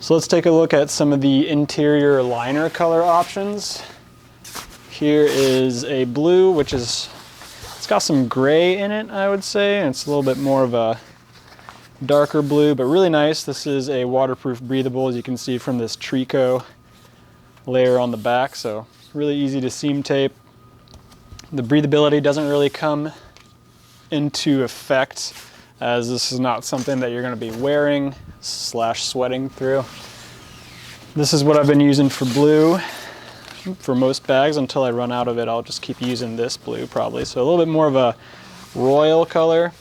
So let's take a look at some of the interior liner color options. Here is a blue, which is, it's got some gray in it, I would say. And it's a little bit more of a darker blue, but really nice. This is a waterproof breathable, as you can see from this tricot layer on the back. So really easy to seam tape. The breathability doesn't really come into effect, as this is not something that you're going to be wearing / sweating through. This is what I've been using for blue for most bags. Until I run out of it, I'll just keep using this blue probably. So a little bit more of a royal color.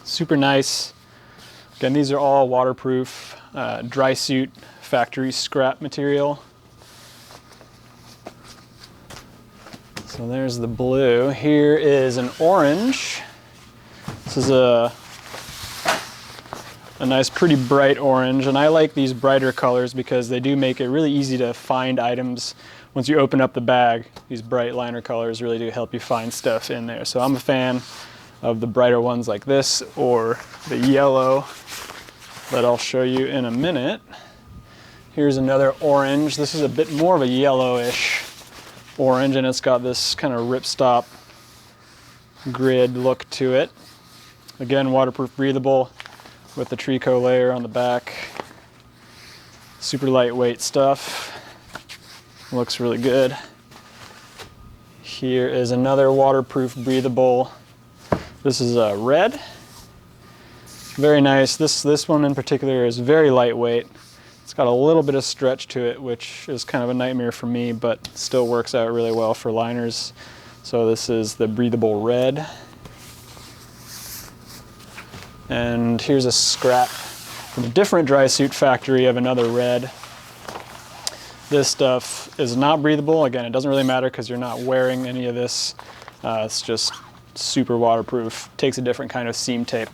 Super nice. Again, these are all waterproof, drysuit factory scrap material. So there's the blue. Here is an orange. This is a nice, pretty bright orange, and I like these brighter colors because they do make it really easy to find items once you open up the bag. These bright liner colors really do help you find stuff in there. So I'm a fan of the brighter ones like this, or the yellow that I'll show you in a minute. Here's another orange. This is a bit more of a yellowish orange, and it's got this kind of ripstop grid look to it. Again, waterproof breathable with the tricot layer on the back. Super lightweight stuff. Looks really good. Here is another waterproof breathable. This is a red. Very nice. This one in particular is very lightweight. It's got a little bit of stretch to it, which is kind of a nightmare for me, but still works out really well for liners. So this is the Breathable Red. And here's a scrap from a different drysuit factory of another red. This stuff is not breathable. Again, it doesn't really matter because you're not wearing any of this. It's just super waterproof. Takes a different kind of seam tape,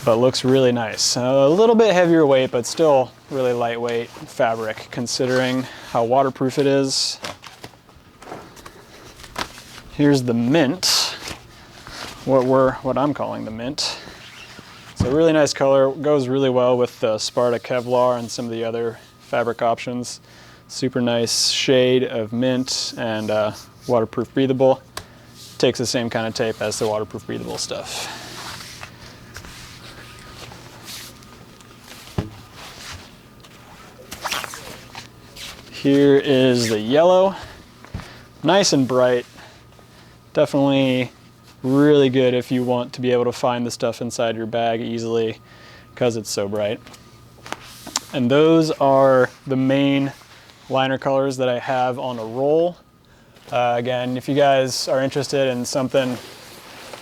but looks really nice. A little bit heavier weight, but still really lightweight fabric considering how waterproof it is. Here's the mint, what I'm calling the mint. It's a really nice color. It goes really well with the Sparta Kevlar and some of the other fabric options. Super nice shade of mint, and waterproof breathable. Takes the same kind of tape as the waterproof breathable stuff. Here is the yellow. Nice and bright. Definitely really good if you want to be able to find the stuff inside your bag easily because it's so bright. And those are the main liner colors that I have on a roll. Again, if you guys are interested in something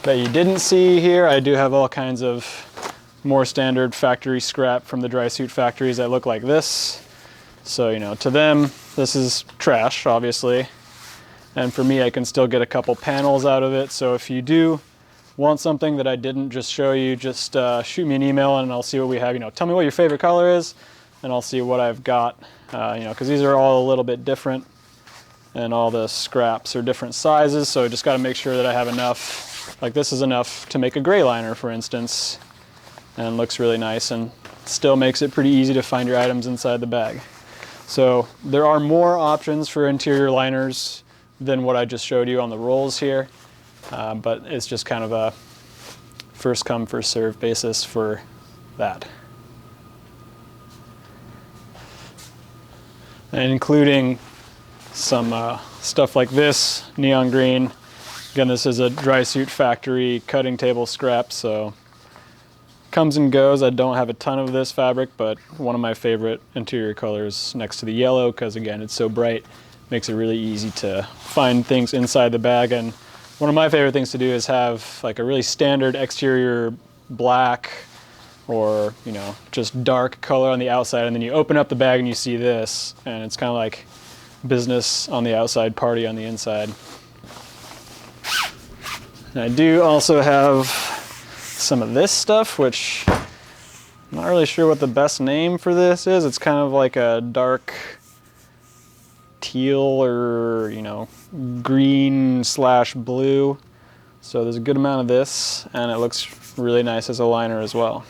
that you didn't see here, I do have all kinds of more standard factory scrap from the drysuit factories that look like this. So, you know, to them, this is trash, obviously. And for me, I can still get a couple panels out of it. So if you do want something that I didn't just show you, just shoot me an email and I'll see what we have. You know, tell me what your favorite color is, and I'll see what I've got. You know, because these are all a little bit different, and all the scraps are different sizes. So I just got to make sure that I have enough. Like this is enough to make a gray liner, for instance, and looks really nice and still makes it pretty easy to find your items inside the bag. So there are more options for interior liners than what I just showed you on the rolls here, but it's just kind of a first come, first serve basis for that. And including some stuff like this, neon green. Again, this is a drysuit factory cutting table scrap, so comes and goes. I don't have a ton of this fabric, but one of my favorite interior colors next to the yellow, because again, it's so bright, makes it really easy to find things inside the bag. And one of my favorite things to do is have like a really standard exterior black, or, you know, just dark color on the outside, and then you open up the bag and you see this, and it's kind of like business on the outside, party on the inside. And I do also have some of this stuff, which I'm not really sure what the best name for this is. It's kind of like a dark teal, or, you know, green / blue. So there's a good amount of this, and it looks really nice as a liner as well.